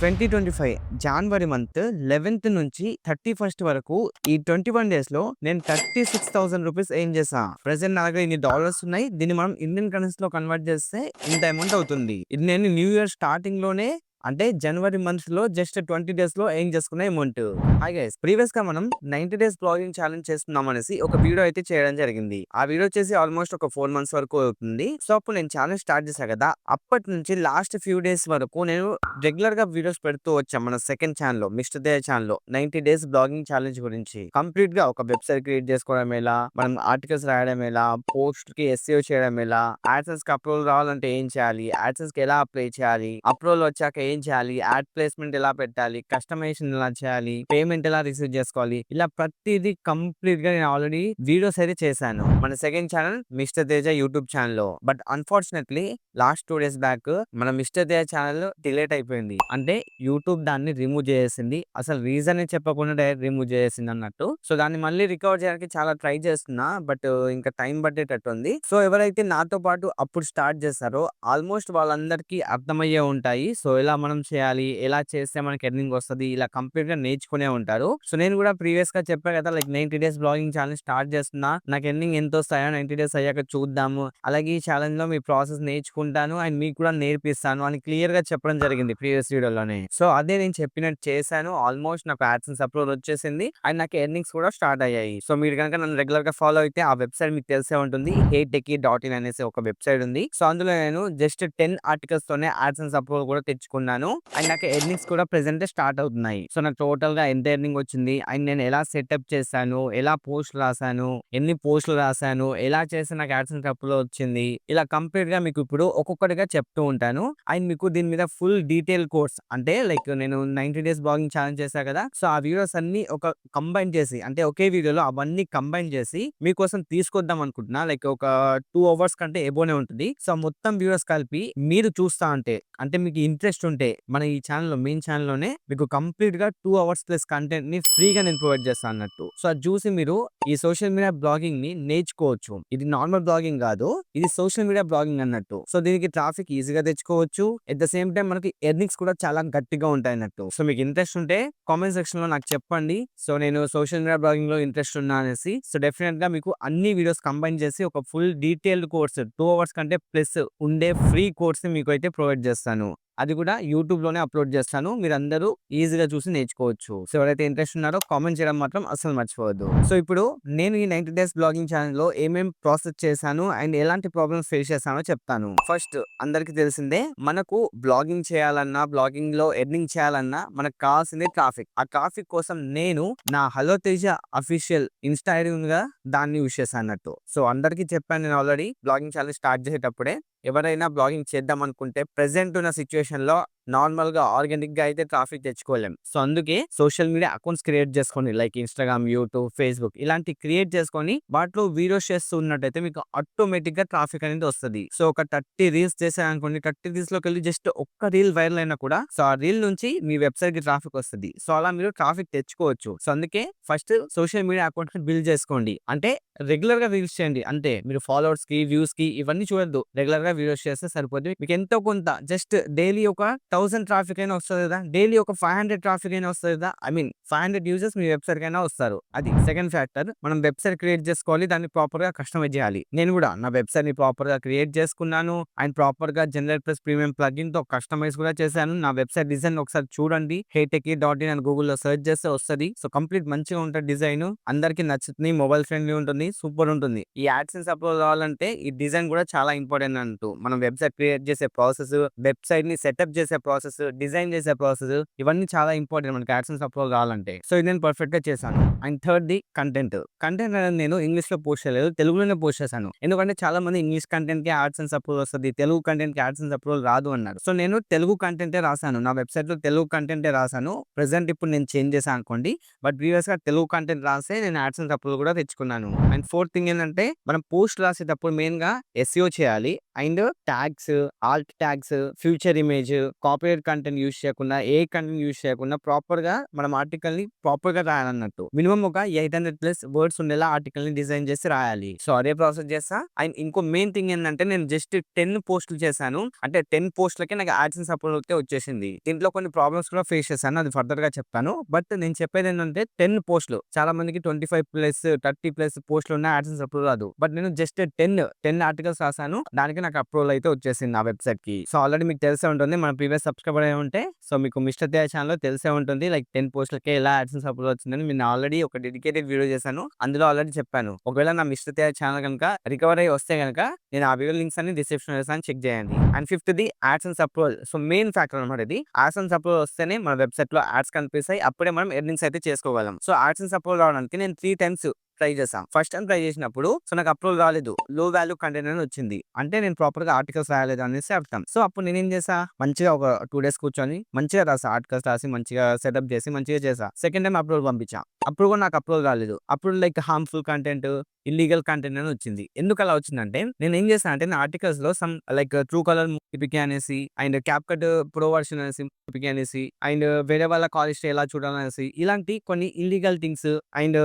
2025 January month 11th నుంచి 31st వరకు ఈ 21 డేస్‌లో నేను ₹36,000 ఎర్న్ చేశా. ప్రెజెంట్ నా దగ్గర ఇన్ని డాలర్స్ ఉన్నాయి. దీన్ని మనం ఇండియన్ కరెన్సీలో కన్వర్ట్ చేస్తే ఇంత అమౌంట్ అవుతుంది. ఇది నేను న్యూ ఇయర్ స్టార్టింగ్‌లోనే అంటే జనవరి మంత్‌లో జస్ట్ 20 డేస్‌లో ఎర్న్ చేసుకున్న అమౌంట్. హాయ్ గైస్, ప్రీవియస్‌గా మనం 90 డేస్ బ్లాగింగ్ ఛాలెంజ్ చేస్తున్నాం అనేసి ఒక వీడియో అయితే చేయడం జరిగింది. ఆ వీడియో వచ్చేసి ఆల్మోస్ట్ ఒక 4 మంత్స్ వరకు అవుతుంది. సో అప్పుడు నేను ఛాలెంజ్ స్టార్ట్ చేశా కదా! అప్పటి నుంచి లాస్ట్ ఫ్యూ డేస్ వరకు నేను రెగ్యులర్‌గా వీడియోస్ పెడుతూ వచ్చాం మన సెకండ్ ఛానెల్‌లో, మిస్టర్ దే ఛానెల్‌లో 90 డేస్ బ్లాగింగ్ ఛాలెంజ్ గురించి. కంప్లీట్‌గా ఒక వెబ్‌సైట్ క్రియేట్ చేసుకోవడం ఎలా, మనం ఆర్టికల్స్ రాయడం ఎలా, పోస్ట్‌కి ఎస్‌ఈఓ చేయడం ఎలా, యాడ్సెన్స్‌కి అప్రూవల్ రావాలంటే ఏం చేయాలి, యాడ్సెన్స్‌కి ఎలా అప్లై చేయాలి, అప్రూవల్ వచ్చాక ఏం చేయాలి, యాడ్ ప్లేస్‌మెంట్ ఎలా పెట్టాలి, కస్టమైజేషన్ ఎలా చేయాలి, పేమెంట్ ఎలా రిసీవ్ చేసుకోవాలి, ఇలా ప్రతిదీ కంప్లీట్‌గా నేను ఆల్రెడీ వీడియోస్ అయితే చేశాను. మన second channel mister Teja YouTube ఛానెల్‌లో. But unfortunately last 2 days back మన మిస్టర్ తేజ ఛానెల్ డిలీట్ అయిపోయింది. అంటే యూట్యూబ్ దాన్ని రిమూవ్ చేసేసింది. అసలు రీజనే చెప్పకుండా డైరెక్ట్ రిమూవ్ చేసేసింది అన్నట్టు. సో దాన్ని మళ్ళీ రికవర్ చేయడానికి చాలా ట్రై చేస్తున్నా. బట్ ఇంకా టైం పట్టేటట్టు ఉంది. సో ఎవరైతే నాతో పాటు అప్పుడు స్టార్ట్ చేశారో ఆల్మోస్ట్ వాళ్ళందరికీ అర్థమయ్యే ఉంటాయి. సో ఎలా మనం చేయాలి, ఎలా చేస్తే మనకి ఎర్నింగ్ వస్తది, ఇలా కంప్లీట్‌గా నేర్చుకునే ఉంటారు. సో నేను కూడా ప్రీవియస్‌గా చెప్పా కదా, like 90 days blogging challenge start చేస్తున్నా. నాకు ఎర్నింగ్ ఎంతొస్తాయో 90 డేస్ అయ్యాక చూద్దాము. అలాగే ఈ ఛాలెంజ్‌లో మీ ప్రాసెస్ నేర్చుకుంటాను అండ్ మీకు కూడా నేర్పిస్తాను అని క్లియర్‌గా చెప్పడం జరిగింది ప్రీవియస్ వీడియోలోనే. సో అదే నేను చెప్పినట్టు చేశాను. ఆల్మోస్ట్ నాకు యాడ్సెన్స్ అప్రూవల్ వచ్చేసింది అండ్ నాకు ఎర్నింగ్స్ కూడా స్టార్ట్ అయ్యాయి. సో మీరు గనుక నన్ను రెగ్యులర్‌గా ఫాలో అయితే ఆ వెబ్‌సైట్ మీకు తెలిసే ఉంటుంది. heytechie.in అనేసి ఒక వెబ్‌సైట్ ఉంది. సో అందులో నేను జస్ట్ 10 ఆర్టికల్స్ తోనే యాడ్సెన్స్ అప్రూవల్ కూడా తెచ్చుకున్నాను. అండ్ నాకు ఎర్నింగ్స్ కూడా ప్రెజెంట్ స్టార్ట్ అవుతున్నాయి. సో నాకు టోటల్‌గా ఎంత ఎర్నింగ్ వచ్చింది అండ్ నేను ఎలా సెటప్ చేశాను, ఎలా పోస్ట్‌లు రాసాను, ఎన్ని పోస్ట్‌లు రాసాను, ఎలా చేస్తే నాకు యాడ్సెన్స్ అప్రూవల్ వచ్చింది, ఇలా కంప్లీట్‌గా మీకు ఇప్పుడు ఒక్కొక్కటిగా చెప్తూ ఉంటాను. అండ్ మీకు దీని మీద ఫుల్ డీటెయిల్ కోర్స్ అంటే లైక్ నేను 90 డేస్ బ్లాగింగ్ ఛాలెంజ్ చేశా కదా! సో ఆ వీడియోస్ అన్నీ ఒక కంబైన్ చేసి అంటే ఒకే వీడియోలో అవన్నీ కంబైన్ చేసి మీకోసం తీసుకొద్దాం అనుకుంటున్నా. లైక్ ఒక 2 అవర్స్ కంటే ఎబోనే ఉంటుంది. సో మొత్తం వీడియోస్ కలిపి మీరు చూస్తా అంటే మీకు ఇంట్రెస్ట్ ఉంటే మన ఈ ఛానెల్‌లో మెయిన్ ఛానెల్‌లోనే మీకు కంప్లీట్‌గా 2 అవర్స్ ప్లస్ కంటెంట్‌ని ఫ్రీగా నేను ప్రొవైడ్ చేస్తా అన్నట్టు. సో అది చూసి మీరు ఈ సోషల్ మీడియా బ్లాగింగ్‌ని నేర్చుకోవచ్చు. ఇది నార్మల్ బ్లాగింగ్ కాదు. ఇది సోషల్ మీడియా బ్లాగింగ్ అన్నట్టు. సో దీనికి ట్రాఫిక్ ఈజీగా తెచ్చుకోవచ్చు. ఎట్ ద సేమ్ టైమ్ మనకి ఎర్నింగ్స్ కూడా చాలా గట్టిగా ఉంటాయన్నట్టు. సో మీకు ఇంట్రెస్ట్ ఉంటే కామెంట్ సెక్షన్‌లో నాకు చెప్పండి. సో నేను సోషల్ మీడియా బ్లాగింగ్‌లో ఇంట్రెస్ట్ ఉన్నా అనేసి. సో డెఫినిట్‌గా మీకు అన్ని వీడియోస్ కంబైన్ చేసి ఒక ఫుల్ డీటెయిల్డ్ కోర్స్ 2 అవర్స్ కంటే ప్లస్ ఉండే ఫ్రీ కోర్స్‌ని మీకైతే ప్రొవైడ్ చేస్తాను. అది కూడా యూట్యూబ్‌లోనే అప్‌లోడ్ చేస్తాను. మీరందరూ ఈజీగా చూసి నేర్చుకోవచ్చు. సో ఎవరైతే ఇంట్రెస్ట్ ఉన్నారో కామెంట్ చేయడం మాత్రం అస్సలు మర్చిపోవద్దు. సో ఇప్పుడు నేను ఈ 90 డేస్ బ్లాగింగ్ ఛానెల్‌లో ఏమేం ప్రాసెస్ చేశాను అండ్ ఎలాంటి ప్రాబ్లమ్స్ ఫేస్ చేశానో చెప్తాను. ఫస్ట్ అందరికి తెలిసిందే మనకు బ్లాగింగ్ చేయాలన్నా, బ్లాగింగ్‌లో ఎర్నింగ్ చేయాలన్నా మనకు కావాల్సింది ట్రాఫిక్. ఆ ట్రాఫిక్ కోసం నేను నా hello Teja official Insta ID ఉందిగా, దాన్ని యూజ్ చేశా అన్నట్టు. సో అందరికీ చెప్పాను నేను ఆల్రెడీ బ్లాగింగ్ ఛానెల్ స్టార్ట్ చేసేటప్పుడే. ఎవరైనా బ్లాగింగ్ చేద్దాం అనుకుంటే ప్రెజెంట్ ఉన్న సిట్యుయేషన్‌లో నార్మల్‌గా ఆర్గానిక్‌గా అయితే ట్రాఫిక్ తెచ్చుకోలేం. సో అందుకే సోషల్ మీడియా అకౌంట్స్ క్రియేట్ చేసుకోండి. లైక్ ఇన్‌స్టాగ్రామ్, యూట్యూబ్, ఫేస్‌బుక్ ఇలాంటివి క్రియేట్ చేసుకొని వాటిలో వీడియోస్ చేస్తూ ఉన్నట్టయితే మీకు ఆటోమేటిక్‌గా ట్రాఫిక్ అనేది వస్తది. సో ఒక 30 రీల్స్ చేశారనుకోండి, 30 రీల్స్‌లోకెళ్ళి జస్ట్ ఒక్క రీల్ వైరల్ అయినా కూడా సో ఆ రీల్ నుంచి మీ వెబ్‌సైట్‌కి ట్రాఫిక్ వస్తది. సో అలా మీరు ట్రాఫిక్ తెచ్చుకోవచ్చు. సో అందుకే ఫస్ట్ సోషల్ మీడియా అకౌంట్‌ని బిల్డ్ చేసుకోండి. అంటే రెగ్యులర్‌గా రీల్స్ చేయండి. అంతే, మీరు ఫాలోవర్స్‌కి, వ్యూస్‌కి ఇవన్నీ చూడొద్దు. రెగ్యులర్‌గా వీడియోస్ చేస్తే సరిపోద్ది. మీకు ఎంతో కొంత జస్ట్ డైలీ ఒక 1000 ట్రాఫిక్ అయినా వస్తది కదా! డైలీ ఒక 500 ట్రాఫిక్ అయినా వస్తది కదా! ఐ మీన్ 500 యూజర్స్ మీ వెబ్‌సైట్‌కైనా వస్తారు. అది సెకండ్ ఫ్యాక్టర్. మనం వెబ్‌సైట్ క్రియేట్ చేసుకోవాలి. దాన్ని ప్రాపర్‌గా కస్టమైజ్ చేయాలి. నేను కూడా నా వెబ్‌సైట్‌ని ప్రాపర్‌గా క్రియేట్ చేసుకున్నాను. అండ్ ప్రాపర్‌గా జనరల్ ప్లస్ ప్రీమియం ప్లగిన్‌తో కస్టమైజ్ కూడా చేశాను. నా వెబ్‌సైట్ డిజైన్ ఒకసారి చూడండి. heytechie.in అని గూగుల్‌లో సెర్చ్ చేస్తే వస్తది. సో కంప్లీట్ మంచిగా ఉంటది డిజైన్. అందరికి నచ్చుతుంది. మొబైల్ ఫ్రెండ్లీ ఉంటుంది. సూపర్ ఉంటుంది. ఈ యాడ్సెన్స్ అప్రూవల్ కావాలంటే ఈ డిజైన్ కూడా చాలా ఇంపార్టెంట్ అంటూ. మనం వెబ్‌సైట్ క్రియేట్ చేసే ప్రాసెస్, వెబ్‌సైట్‌ని సెటప్ చేసే ప్రాసెస్, డిజైన్ చేసే ప్రాసెస్ ఇవన్నీ చాలా ఇంపార్టెంట్ మనకి యాడ్సెన్స్ అప్రూవల్ కావాలంటే. సో ఇది నేను పర్ఫెక్ట్‌గా చేశాను. And థర్డ్‌ది content. కంటెంట్ అనేది నేను ఇంగ్లీష్‌లో పోస్ట్ చేయలేదు. తెలుగులోనే పోస్ట్ చేశాను. ఎందుకంటే చాలా మంది ఇంగ్లీష్ కంటెంట్‌కి యాడ్సెన్స్ అప్రూవల్ వస్తది. తెలుగు కంటెంట్‌కి యాడ్సెన్స్ అప్రూవల్ రాదు అన్నారు. సో నేను తెలుగు కంటెంటే రాసాను. నా వెబ్‌సైట్‌లో తెలుగు కంటెంటే రాసాను. ప్రెజెంట్ ఇప్పుడు నేను చేంజ్ చేశాను అనుకోండి. బట్ ప్రీవియస్‌గా తెలుగు కంటెంట్ రాసే నేను యాడ్సెన్స్ అప్రూవల్ కూడా తెచ్చుకున్నాను. అండ్ ఫోర్త్ థింగ్ ఏంటంటే మనం పోస్ట్ రాసేటప్పుడు మెయిన్‌గా ఎస్‌ఈఓ చేయాలి. And tags, Alt tags, future image, copyright content use చేయకుండా, ఏ కంటెంట్ యూజ్ చేయకుండా ప్రాపర్‌గా మనం ఆర్టికల్‌ని ప్రాపర్‌గా రాయాలన్నట్టు. మినిమమ్ ఒక 800+ వర్డ్స్ ఉండేలా ఆర్టికల్‌ని డిజైన్ చేసి రాయాలి. సో, అదే ప్రాసెస్ చేస్తా. అండ్ ఇంకో మెయిన్ థింగ్ ఏందంటే నేను జస్ట్ 10 పోస్టులు చేశాను. అంటే 10 పోస్ట్‌లకే నాకు యాడ్సెన్స్ అప్రూవల్ అయితే వచ్చేసింది. దీంట్లో కొన్ని ప్రాబ్లమ్స్ కూడా ఫేస్ చేశాను. అది ఫర్దర్‌గా చెప్తాను. బట్ నేను చెప్పేదేంటంటే 10 పోస్ట్‌లు. చాలా మందికి 25+, 30+ పోస్ట్‌లు ఉన్న యాడ్సెన్స్ అప్రూవల్ రాదు. బట్ నేను జస్ట్ 10 ఆర్టికల్స్ రాసాను. దానికి నాకు అప్రూవల్ అయితే వచ్చేసింది నా వెబ్‌సైట్‌కి. సో, ఆల్రెడీ మీకు తెలిసే ఉంటుంది. మన ప్రీవియస్ సబ్‌స్క్రైబర్ అయ్యి ఉంటే సో, మీకు మిస్టర్ తేజ ఛానెల్‌లో తెలిసే ఉంటుంది. లైక్ 10 పోస్ట్‌లకే ఎలా యాడ్సెన్స్ అప్రూవల్ వచ్చిందని నేను ఆల్రెడీ ఒక డెడికేటెడ్ వీడియో చేశాను. అందులో ఆల్రెడీ చెప్పాను. ఒకవేళ నా మిస్టర్ తేజ ఛానెల్ గనుక రికవర్ అయ్యి వస్తే గనక నేను ఆ వీడియో లింక్స్ అన్ని డిస్క్రిప్షన్‌లో ఇస్తాను, చెక్ చేయండి. అండ్ ఫిఫ్త్‌ది AdSense approval. So, main factor అన్నమాట ఇది. యాడ్సెన్స్ అప్రూవల్ వస్తేనే మన వెబ్‌సైట్‌లో యాడ్స్ కనిపిస్తాయి. అప్పుడే మనం ఎర్నింగ్స్ అయితే చేసుకోగలం. సో, యాడ్సెన్స్ అప్రూవల్ రావడానికి నేను 3 టైమ్స్ ట్రై చేశా. ఫస్ట్ టైమ్ ట్రై చేసినప్పుడు సో, నాకు అప్రూవల్ రాలేదు. లో వాల్యూ కంటెంట్ అని వచ్చింది. అంటే నేను ప్రాపర్‌గా ఆర్టికల్స్ రాయలేదు అనేసి అర్థం. సో, అప్పుడు నేనేం చేశా, మంచిగా ఒక 2 డేస్ కూర్చొని మంచిగా రాసా. ఆర్టికల్స్ రాసి మంచిగా సెటప్ చేసి మంచిగా చేశా. సెకండ్ టైమ్ అప్రూవల్ పంపించా. అప్పుడు కూడా నాకు అప్రూవల్ రాలేదు. అప్పుడు like harmful content, illegal content అని వచ్చింది. ఎందుకు అలా వచ్చిందంటే నేనేం చేశా అంటే నా ఆర్టికల్స్‌లో లైక్ ట్రూ కలర్ ఏపీకే అనేసి అండ్ క్యాప్‌కట్ ప్రో వర్షన్ అనేసి ఏపీకే అనేసి అండ్ వేరే వాళ్ళ కాల్ హిస్టరీ ఎలా చూడాలనేసి ఇలాంటి కొన్ని illegal things and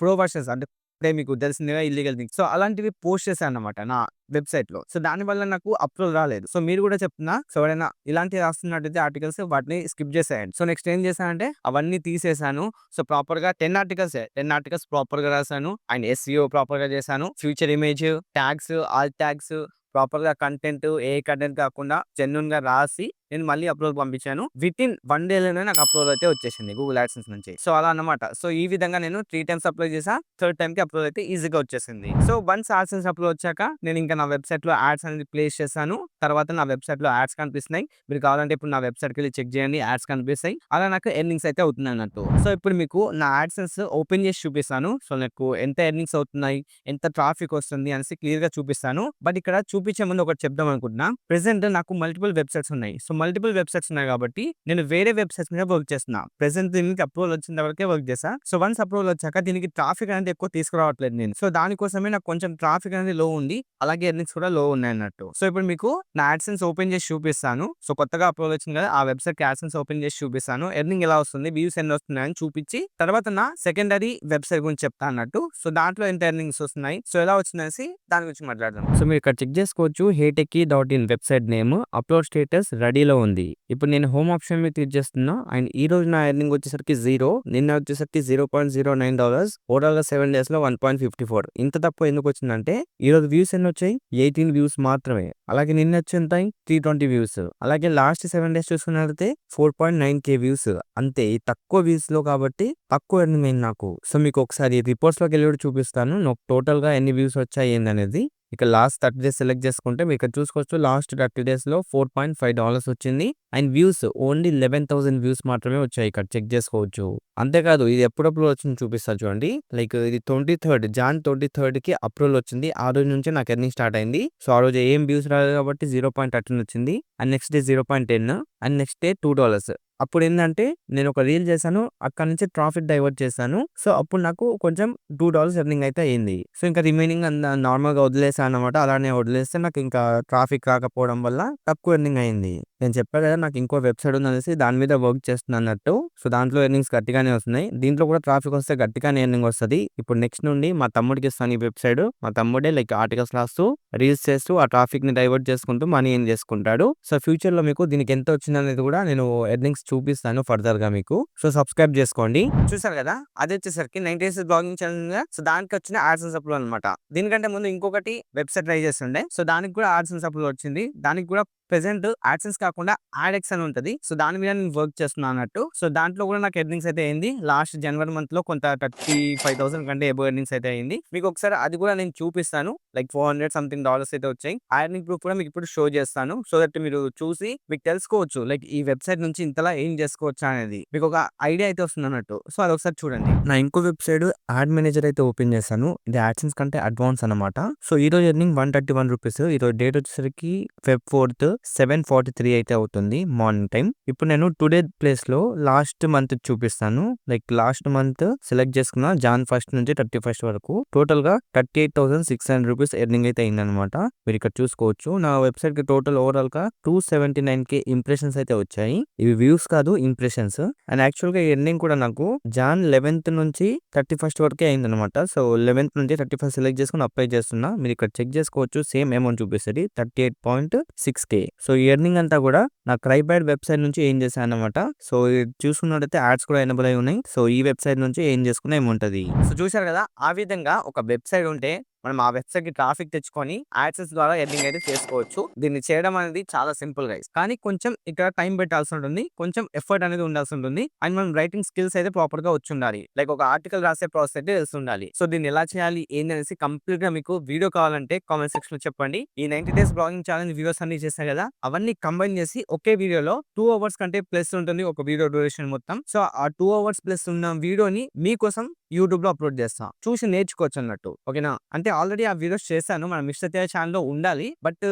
pro versions అంటే మీకు తెలిసిందిగా ఇల్లీగల్ థింగ్స్. సో, అలాంటివి పోస్ట్ చేశానన్నమాట నా వెబ్‌సైట్‌లో. సో, దానివల్ల నాకు అప్రూవల్ రాలేదు. సో, మీరు కూడా చెప్తున్నా. సో, ఎవరైనా ఇలాంటివి రాస్తున్నట్టయితే ఆర్టికల్స్ వాటిని స్కిప్ చేసేయండి. సో, నెక్స్ట్ ఏం చేశానంటే అవన్నీ తీసేసాను. సో, ప్రాపర్‌గా 10 ఆర్టికల్సే. 10 ఆర్టికల్స్ ప్రాపర్‌గా రాసాను. అండ్ ఎస్‌ఈఓ ప్రాపర్‌గా చేశాను. Future image, tags, Alt tags, ప్రాపర్‌గా కంటెంట్ ఏ కంటెంట్ కాకుండా జెన్యూన్‌గా రాసి నేను మళ్ళీ అప్రూవల్ పంపించాను. వితిన్ 1 డేలోనే నాకు అప్రూవల్ అయితే వచ్చేసింది గూగుల్ యాడ్సెన్స్ నుంచి. సో, అలా అన్నమాట. సో, ఈ విధంగా నేను 3 టైమ్స్ అప్లై చేశా. థర్డ్ టైమ్‌కి అప్రూవల్ అయితే ఈజీగా వచ్చేసింది. సో, వన్స్ యాడ్సెన్స్ అప్రూవల్ వచ్చాక నేను ఇంకా నా వెబ్‌సైట్‌లో యాడ్స్ అనేది ప్లేస్ చేశాను. తర్వాత నా వెబ్‌సైట్‌లో యాడ్స్ కనిపిస్తున్నాయి. మీరు కావాలంటే ఇప్పుడు నా వెబ్‌సైట్‌కెళ్ళి చెక్ చేయండి. యాడ్స్ కనిపిస్తాయి. అలా నాకు ఎర్నింగ్స్ అయితే అవుతున్నాయన్నట్టు. సో, ఇప్పుడు మీకు నా యాడ్సెన్స్ ఓపెన్ చేసి చూపిస్తాను. సో, నాకు ఎంత ఎర్నింగ్స్ అవుతున్నాయి, ఎంత ట్రాఫిక్ వస్తుంది అనేసి క్లియర్‌గా చూపిస్తాను. బట్ ఇక్కడ చూపించే ముందు ఒకటి చెప్దాం అనుకుంటున్నా. ప్రెజెంట్ నాకు మల్టిపుల్ వెబ్‌సైట్స్ ఉన్నాయి. సో, మల్టిపుల్ వెబ్‌సైట్స్ ఉన్నాయి కాబట్టి నేను వేరే వెబ్‌సైట్స్ మీద వర్క్ చేస్తున్నా. ప్రెజెంట్ దీనికి అప్రూవల్ వచ్చేంత వరకే వర్క్ చేశా. సో, వన్స్ అప్రూవల్ వచ్చాక దీనికి ట్రాఫిక్ అనేది ఎక్కువ తీసుకురావట్లేదు నేను. సో, దానికోసమే నాకు కొంచెం ట్రాఫిక్ అనేది లో ఉంది. అలాగే ఎర్నింగ్స్ కూడా లో ఉన్నాయన్నట్టు. సో, ఇప్పుడు మీకు నా యాడ్సెన్స్ ఓపెన్ చేసి చూపిస్తాను. సో, కొత్తగా అప్రూవల్ వచ్చింది కదా! ఆ వెబ్‌సైట్‌కి యాడ్సెన్స్ ఓపెన్ చేసి చూపిస్తాను. ఎర్నింగ్ ఎలా వస్తుంది, వ్యూస్ ఎన్ని వస్తున్నాయని చూపించి తర్వాత నా సెకండరీ వెబ్‌సైట్ గురించి చెప్తా అన్నట్టు. సో, దాంట్లో ఎంత ఎర్నింగ్స్ వస్తున్నాయి, సో, ఎలా వచ్చిందనేసి దాని గురించి మాట్లాడదాం. సో, మీరు ఇక్కడ చెక్ చేసుకోవచ్చు. heytechie.in website name upload status రెడీలో ఉంది. ఇప్పుడు నేను హోమ్ ఆప్షన్ మీద క్లిక్ చేస్తున్నా. అండ్ ఈ రోజు నా ఎర్నింగ్ వచ్చేసరికి 0. నిన్న వచ్చేసరికి $0.09. ఓవరాల్‌గా 7 డేస్‌లో 1.54. ఇంత తక్కువ ఎందుకు వచ్చిందంటే ఈరోజు వ్యూస్ ఎన్ని వచ్చాయి? 18 వ్యూస్ మాత్రమే. అలాగే నిన్న వచ్చి ఎంత? 320 వ్యూస్. అలాగే లాస్ట్ 7 డేస్ చూసుకున్నట్లయితే 4.9K వ్యూస్. అంతే. ఈ తక్కువ వ్యూస్‌లో కాబట్టి తక్కువ ఎర్నింగ్ అయింది నాకు. సో, మీకు ఒకసారి రిపోర్ట్స్‌లోకి వెళ్ళి కూడా చూపిస్తాను. నాకు టోటల్‌గా ఎన్ని వ్యూస్ వచ్చాయి ఏందనేది. ఇక లాస్ట్ 30 డేస్ సెలెక్ట్ చేసుకుంటే మీరు ఇక్కడ చూసుకోవచ్చు. లాస్ట్ 30 డేస్‌లో $4.5 వచ్చింది. అండ్ వ్యూస్ ఓన్లీ 11,000 వ్యూస్ మాత్రమే వచ్చాయి. ఇక్కడ చెక్ చేసుకోవచ్చు. అంతేకాదు ఇది ఎప్పుడప్పుడు వచ్చింది చూపిస్తా చూడండి. లైక్ ఇది 23 జాన్ 23కి అప్రూవల్ వచ్చింది. ఆ రోజు నుంచే నాకు ఎర్నింగ్ స్టార్ట్ అయింది. సో, ఆ రోజు ఏం వ్యూస్ రాలేదు కాబట్టి 0.13 వచ్చింది. And next day 0.10 and next day $2. అప్పుడేందంటే నేను ఒక రీల్ చేశాను. అక్కడి నుంచి ట్రాఫిక్ డైవర్ట్ చేశాను. సో, అప్పుడు నాకు కొంచెం $2 ఎర్నింగ్ అయితే అయింది. సో, ఇంకా రిమైనింగ్ నార్మల్‌గా వదిలేసాను అన్నమాట. అలానే వదిలేస్తే నాకు ఇంకా ట్రాఫిక్ రాకపోవడం వల్ల తక్కువ ఎర్నింగ్ అయింది. నేను చెప్పా కదా! నాకు ఇంకో వెబ్‌సైట్ ఉందనేసి దాని మీద వర్క్ చేస్తున్నా అన్నట్టు. సో, దాంట్లో ఎర్నింగ్స్ గట్టిగానే వస్తున్నాయి. దీంట్లో కూడా ట్రాఫిక్ వస్తే గట్టిగానే ఎర్నింగ్ వస్తది. ఇప్పుడు నెక్స్ట్ నుండి మా తమ్ముడికి ఇస్తాను ఈ వెబ్‌సైట్. మా తమ్ముడే లైక్ ఆర్టికల్స్ రాస్తూ, రీల్స్ చేస్తూ ఆ ట్రాఫిక్‌ని డైవర్ట్ చేసుకుంటూ మనీ ఎర్న్ చేసుకుంటాడు. సో, ఫ్యూచర్‌లో మీకు దీనికి ఎంత వచ్చిందనేది కూడా నేను ఎర్నింగ్స్ చూపిస్తాను ఫర్దర్‌గా మీకు. సో, సబ్స్క్రైబ్ చేసుకోండి. చూసారు కదా! అది వచ్చేసరికి 90 డేస్ బ్లాగింగ్ ఛానెల్. సో, దానికి వచ్చిన యాడ్సెన్స్ అప్రూవల్ అన్నమాట. దీనికంటే ముందు ఇంకొకటి వెబ్‌సైట్ ట్రై చేస్తుండే. సో, దానికి కూడా యాడ్సెన్స్ అప్రూవల్ వచ్చింది. దానికి కూడా ప్రెజెంట్ యాడ్సెన్స్ కాకుండా యాడెక్స్ అని ఉంటది. సో, దాని మీద నేను వర్క్ చేస్తున్నా అన్నట్టు. సో, దాంట్లో కూడా నాకు ఎర్నింగ్స్ అయితే అయింది. లాస్ట్ జనవరి మంత్‌లో కొంత 35,000 కంటే అబోవ్ ఎర్నింగ్స్ అయితే అయింది. మీకు ఒకసారి అది కూడా నేను చూపిస్తాను. లైక్ $400 సంథింగ్ అయితే వచ్చాయి. ఆ ఎర్నింగ్ ప్రూఫ్ కూడా మీకు ఇప్పుడు షో చేస్తాను. సో దట్ మీరు చూసి మీకు తెలుసుకోవచ్చు. లైక్ ఈ వెబ్‌సైట్ నుంచి ఇంతలా ఏం చేసుకోవచ్చా అనేది. మీకు ఒక ఐడియా అయితే వస్తుందన్నట్టు. సో, అదొకసారి చూడండి. నా ఇంకో వెబ్‌సైట్ యాడ్ మేనేజర్ అయితే ఓపెన్ చేశాను. ఇది యాడ్సెన్స్ కంటే అడ్వాన్స్ అన్నమాట. సో, ఈ రోజు ఎర్నింగ్ రూ. 131. ఈ రోజు డేట్ వచ్చేసరికి ఫెబ్ 4th 7:43 అయితే అవుతుంది మార్నింగ్ టైం. ఇప్పుడు నేను టుడే ప్లేస్ లో లాస్ట్ మంత్ చూపిస్తాను. లైక్ లాస్ట్ మంత్ సెలెక్ట్ చేసుకున్న జాన్ 1 నుంచి 31 వరకు టోటల్ గా 38,600 రూపీస్ ఎర్నింగ్ అయితే అయిందనమాట. మీరు ఇక్కడ చూసుకోవచ్చు. నా వెబ్సైట్ కి టోటల్ ఓవరాల్ గా 279K ఇంప్రెషన్స్ అయితే వచ్చాయి. ఇవి వ్యూస్ కాదు, ఇంప్రెషన్స్. అండ్ యాక్చువల్ గా ఎర్నింగ్ కూడా నాకు జాన్ 11 నుంచి 31 వరకే అయిందనమాట. సో 11 నుంచి 31 సెలెక్ట్ చేసుకుని అప్లై చేస్తున్నా. మీరు ఇక్కడ చెక్ చేసుకోవచ్చు. సేమ్ అమౌంట్ చూపిస్తుంది 38.6K. సో ఈ ఎర్నింగ్ అంతా కూడా నా క్రైబ్యాడ్ వెబ్సైట్ నుంచి ఏం చేశాను అనమాట. సో చూసుకున్నట్టయితే యాడ్స్ కూడా ఎనబుల్ అయి ఉన్నాయి. సో ఈ వెబ్సైట్ నుంచి ఏం చేసుకున్నా ఏముంటది. సో చూశారు కదా, ఆ విధంగా ఒక వెబ్సైట్ ఉంటే మనం ఆ వెబ్సైట్ కి ట్రాఫిక్ తెచ్చుకొని యాడ్సెస్ ద్వారా ఎర్నింగ్ అయితే చేసుకోవచ్చు. దీన్ని చేయడం అనేది చాలా సింపుల్ గైస్. కానీ కొంచెం ఇక్కడ టైం పెట్టాల్సి ఉంటుంది, కొంచెం ఎఫర్ట్ అనేది ఉండాల్సి ఉంటుంది. అండ్ మనం రైటింగ్ స్కిల్స్ అయితే ప్రాపర్ గా వచ్చి ఉండాలి. లైక్ ఒక ఆర్టికల్ రాసే ప్రాసెస్ అయితే తెలిసి ఉండాలి. సో దీన్ని ఎలా చేయాలి ఏంటి అనేసి కంప్లీట్ గా మీకు వీడియో కావాలంటే కామెంట్ సెక్షన్ లో చెప్పండి. ఈ 90 డేస్ బ్లాగింగ్ ఛాలెంజ్ వీడియోస్ అన్ని చేశాను కదా, అవన్నీ కంబైన్ చేసి ఒకే వీడియోలో 2 అవర్స్ కంటే ప్లస్ ఉంటుంది ఒక వీడియో డ్యూరేషన్ మొత్తం. సో ఆ 2 అవర్స్ ప్లస్ ఉన్న వీడియోని మీకోసం యూట్యూబ్ లో అప్లోడ్ చేస్తా, చూసి నేర్చుకోవచ్చు అన్నట్టు. ఓకేనా? అంటే ఆల్రెడీ ఆ వీడియోస్ చేశాను మన మిస్టర్ తేజ ఛానల్ లో ఉండాలి. బట్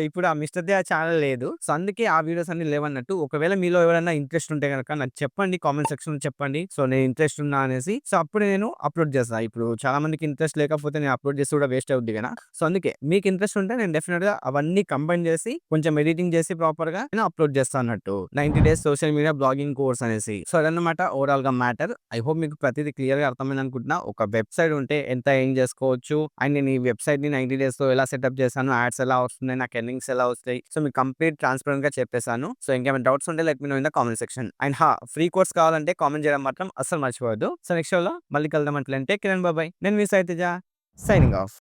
ఇప్పుడు ఆ మిస్టర్ తేజ ఛానల్ లేదు. సో అందుకే ఆ వీడియోస్ అన్ని లేవన్నట్టు. ఒకవేళ మీలో ఎవరైనా ఇంట్రెస్ట్ ఉంటే కనుక నాకు చెప్పండి, కామెంట్ సెక్షన్ లో చెప్పండి. సో నేను ఇంట్రెస్ట్ ఉన్నా అనేసి, సో అప్పుడు నేను అప్లోడ్ చేస్తాను. ఇప్పుడు చాలా మందికి ఇంట్రెస్ట్ లేకపోతే నేను అప్లోడ్ చేసి కూడా వేస్ట్ అవుద్ది కదా. సో అందుకే మీకు ఇంట్రెస్ట్ ఉంటే నేను డెఫినెట్ గా అవన్నీ కంబైన్ చేసి కొంచెం ఎడిటింగ్ చేసి ప్రాపర్ గా నేను అప్లోడ్ చేస్తాను అన్నట్టు. 90 days social media blogging course అనేసి. సో అదన్నమాట ఓవరాల్ గా మ్యాటర్. ఐ హోప్ మీకు ప్రతిదీ క్లియర్ గా అర్థమైంది అనుకుంటున్నా. ఒక వెబ్సైట్ ఉంటే ఎంత ఎర్న్ చేసుకోవచ్చు, అండ్ నేను ఈ వెబ్సైట్ ని 90 డేస్ లో ఎలా సెటప్ చేశాను, యాడ్స్ ఎలా వస్తున్నాయి, నాకు ఎర్నింగ్స్ ఎలా వస్తాయి, సో మీకు కంప్లీట్ ట్రాన్స్పరెంట్ గా చెప్పేశాను. సో ఇంకేమైనా డౌట్స్ ఉంటే let me know in the comment section. And free course కావాలంటే కామెంట్ చేయడం మాత్రం అస్సలు మర్చిపోవద్దు. సో నెక్స్ట్ షోలో మళ్ళీ కలుద్దాం. అంటే కిరణ్ బాబాయ్, నేను మీ సైతేజ, సైనింగ్ ఆఫ్.